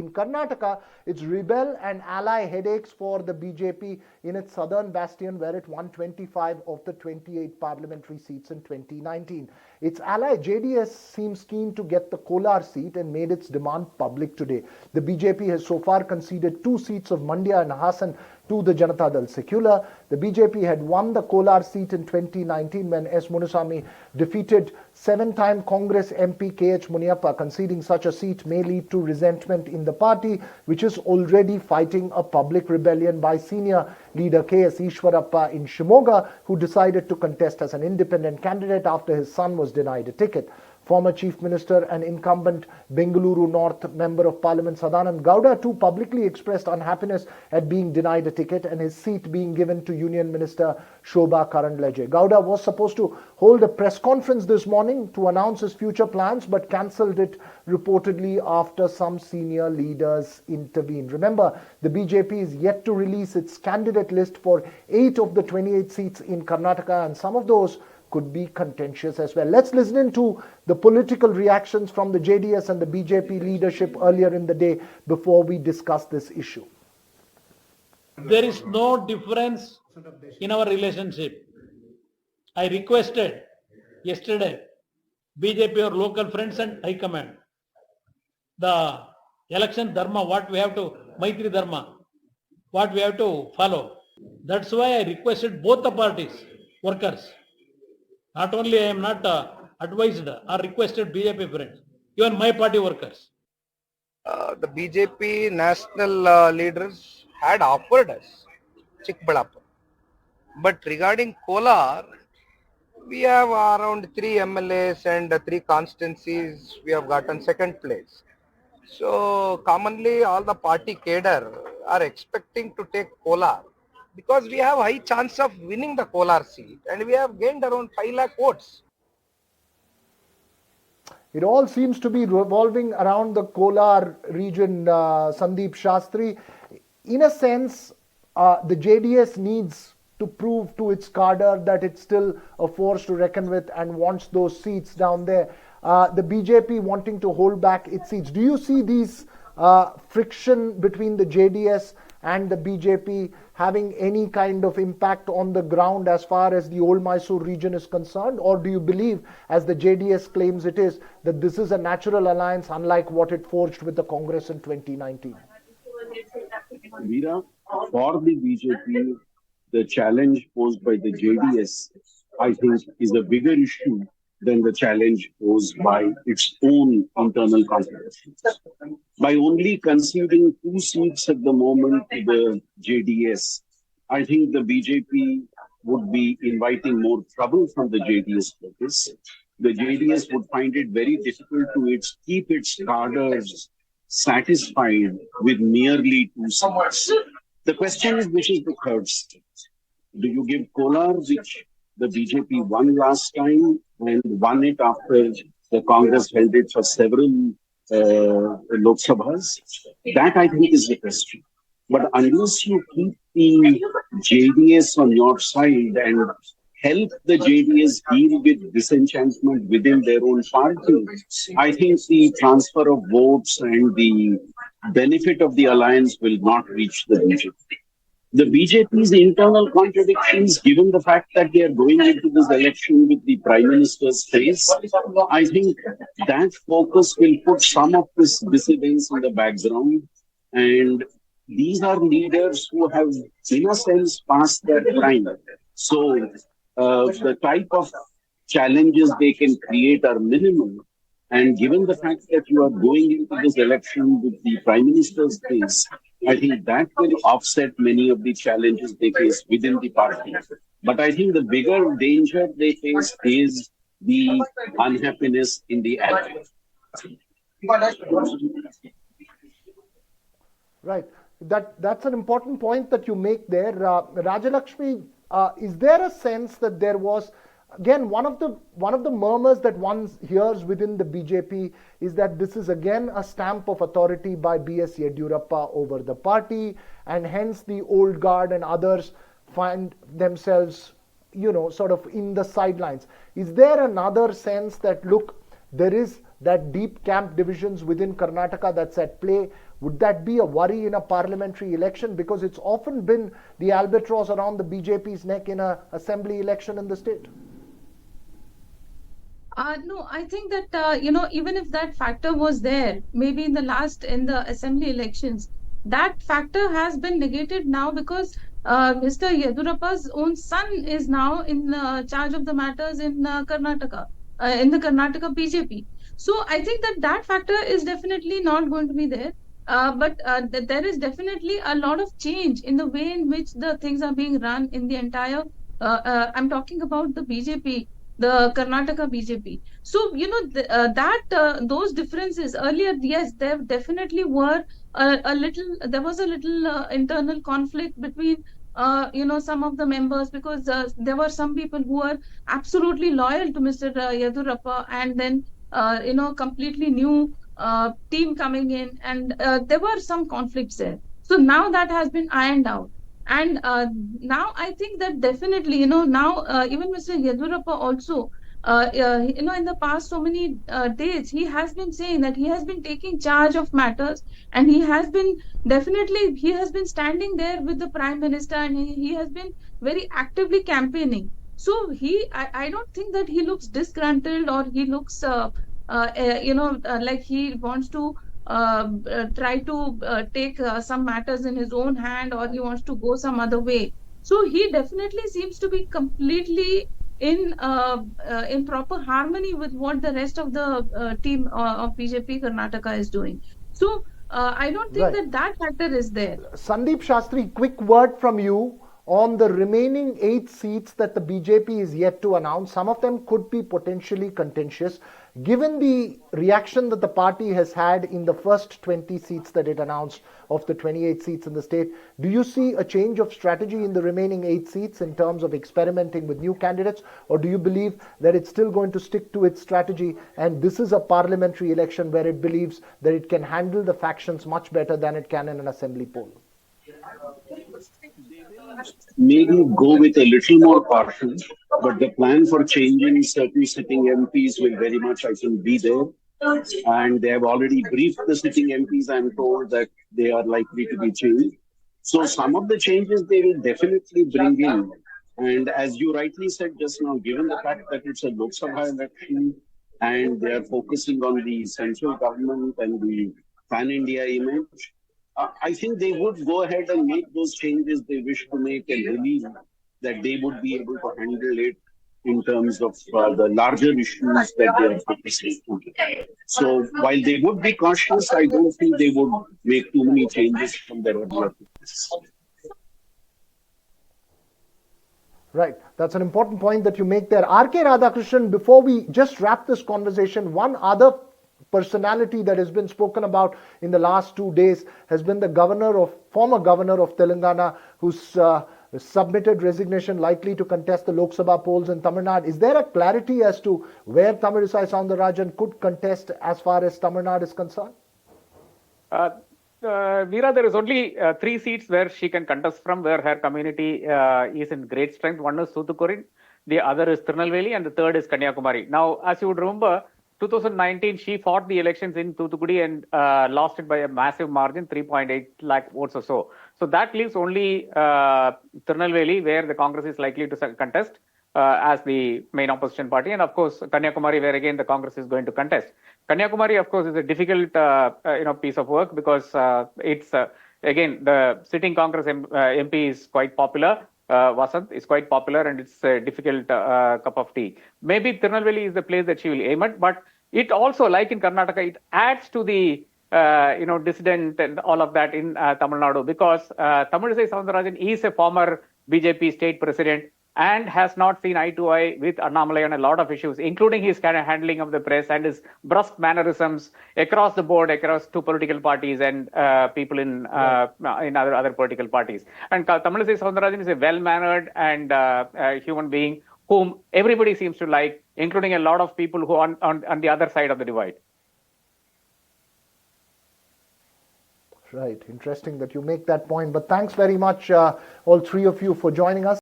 In Karnataka, it's rebel and ally headaches for the BJP in its southern bastion, where it won 25 of the 28 parliamentary seats in 2019. Its ally JDS seems keen to get the Kolar seat and made its demand public today. The BJP has so far conceded 2 seats of Mandya and Hassan to the Janata Dal Secular. The BJP had won the Kolar seat in 2019 when S. Munusamy defeated 7-time Congress MP K.H. Muniappa. Conceding such a seat may lead to resentment in the party, which is already fighting a public rebellion by senior leader K.S. Eswarappa in Shimoga, who decided to contest as an independent candidate after his son was denied a ticket. Former Chief Minister and incumbent Bengaluru North Member of Parliament Sadanand Gowda too publicly expressed unhappiness at being denied a ticket and his seat being given to Union Minister Shobha Karandlaje. Gowda was supposed to hold a press conference this morning to announce his future plans but cancelled it reportedly after some senior leaders intervened. Remember, the BJP is yet to release its candidate list for 8 of the 28 seats in Karnataka, and some of those could be contentious as well. Let's listen into the political reactions from the JDS and the BJP leadership earlier in the day before we discuss this issue. There is no difference in our relationship. I requested yesterday BJP or local friends and High Command, the election dharma, what we have to, Maitri dharma, what we have to follow. That's why I requested both the parties, workers. Not only I am not advised or requested BJP friends, even my party workers. The BJP national leaders had offered us Chikbalapur. But regarding Kolar, we have around 3 MLAs and 3 constituencies. We have gotten second place. So commonly all the party cadre are expecting to take Kolar, because we have high chance of winning the Kolar seat and we have gained around 5 lakh votes. It all seems to be revolving around the Kolar region, Sandeep Shastri. In a sense, the JDS needs to prove to its cadre that it's still a force to reckon with and wants those seats down there. The BJP wanting to hold back its seats. Do you see these friction between the JDS and the BJP having any kind of impact on the ground as far as the old Mysore region is concerned? Or do you believe, as the JDS claims it is, that this is a natural alliance unlike what it forged with the Congress in 2019? Veera, for the BJP, the challenge posed by the JDS, I think, is a bigger issue than the challenge posed by its own internal contradictions. By only conceding 2 seats at the moment to the JDS, I think the BJP would be inviting more trouble from the JDS for this. The JDS would find it very difficult to keep its cadres satisfied with merely 2 seats. The question is, which is the third state? Do you give Kolar, which the BJP won last time and won it after the Congress held it for several Lok Sabhas? That, I think, is the question. But unless you keep the JDS on your side and help the JDS deal with disenchantment within their own party, I think the transfer of votes and the benefit of the alliance will not reach the BJP. The BJP's internal contradictions, given the fact that they are going into this election with the Prime Minister's face, I think that focus will put some of this dissidence in the background. And these are leaders who have, in a sense, passed their prime. So the type of challenges they can create are minimal. And given the fact that you are going into this election with the Prime Minister's face, I think that will offset many of the challenges they face within the party. But I think the bigger danger they face is the unhappiness in the ally. Right. That's an important point that you make there. Rajalakshmi, is there a sense that there was, again, one of the murmurs that one hears within the BJP is that this is again a stamp of authority by B.S. Yediyurappa over the party, and hence the old guard and others find themselves, sort of in the sidelines. Is there another sense that, look, there is that deep camp divisions within Karnataka that's at play? Would that be a worry in a parliamentary election? Because it's often been the albatross around the BJP's neck in an assembly election in the state. No, I think that, even if that factor was there, maybe in the assembly elections, that factor has been negated now because Mr. Yediyurappa's own son is now in charge of the matters in Karnataka, in the Karnataka BJP. So I think that factor is definitely not going to be there. But there is definitely a lot of change in the way in which the things are being run in the entire. I'm talking about the BJP, the Karnataka BJP. So, those differences earlier, yes, there definitely were there was a little internal conflict between, some of the members because there were some people who were absolutely loyal to Mr. Yediyurappa and then, completely new team coming in and there were some conflicts there. So now that has been ironed out. And now I think that definitely, now even Mr. Yediyurappa also, in the past so many days, he has been saying that he has been taking charge of matters and he has been standing there with the Prime Minister and he has been very actively campaigning. So I don't think that he looks disgruntled or he looks, like he wants to try to take some matters in his own hand or he wants to go some other way. So he definitely seems to be completely in proper harmony with what the rest of the team of BJP Karnataka is doing. So I don't think that factor is there. Sandeep Shastri, quick word from you on the remaining 8 seats that the BJP is yet to announce. Some of them could be potentially contentious. Given the reaction that the party has had in the first 20 seats that it announced of the 28 seats in the state, do you see a change of strategy in the remaining 8 seats in terms of experimenting with new candidates, or do you believe that it's still going to stick to its strategy and this is a parliamentary election where it believes that it can handle the factions much better than it can in an assembly poll? Maybe go with a little more caution, but the plan for changing certain sitting MPs will very much, I think, be there. And they have already briefed the sitting MPs, I'm told, that they are likely to be changed. So some of the changes they will definitely bring in. And as you rightly said just now, given the fact that it's a Lok Sabha election and they are focusing on the central government and the pan-India image, I think they would go ahead and make those changes they wish to make and believe that they would be able to handle it in terms of the larger issues that they are focusing on. So while they would be cautious, I don't think they would make too many changes from their earlier practice. Right. That's an important point that you make there. R.K. Radhakrishnan, before we just wrap this conversation, one other personality that has been spoken about in the last 2 days has been the former governor of Telangana, who's submitted resignation, likely to contest the Lok Sabha polls in Tamil Nadu. Is there a clarity as to where Tamilisai Soundararajan could contest as far as Tamil Nadu is concerned? Veera, there is only 3 seats where she can contest from, where her community is in great strength. One is Thoothukudi, the other is Tirunelveli, and the third is Kanyakumari. Now, as you would remember, 2019, she fought the elections in Thoothukudi and lost it by a massive margin, 3.8 lakh votes or so. So that leaves only Tirunelveli, where the Congress is likely to contest as the main opposition party. And of course, Kanyakumari, where again the Congress is going to contest. Kanyakumari, of course, is a difficult piece of work because it's, again, the sitting Congress MP is quite popular. Vasant is quite popular and it's a difficult cup of tea. Maybe Tirunelveli is the place that she will aim at, but it also, like in Karnataka, it adds to the dissident and all of that in Tamil Nadu because Tamilisai Soundararajan is a former BJP state president and has not seen eye to eye with Annamalai on a lot of issues, including his kind of handling of the press and his brusque mannerisms across the board, across 2 political parties and people in other political parties. And Tamilisai Soundararajan is a well-mannered and human being whom everybody seems to like, including a lot of people who are on the other side of the divide. Right. Interesting that you make that point. But thanks very much, all 3 of you, for joining us.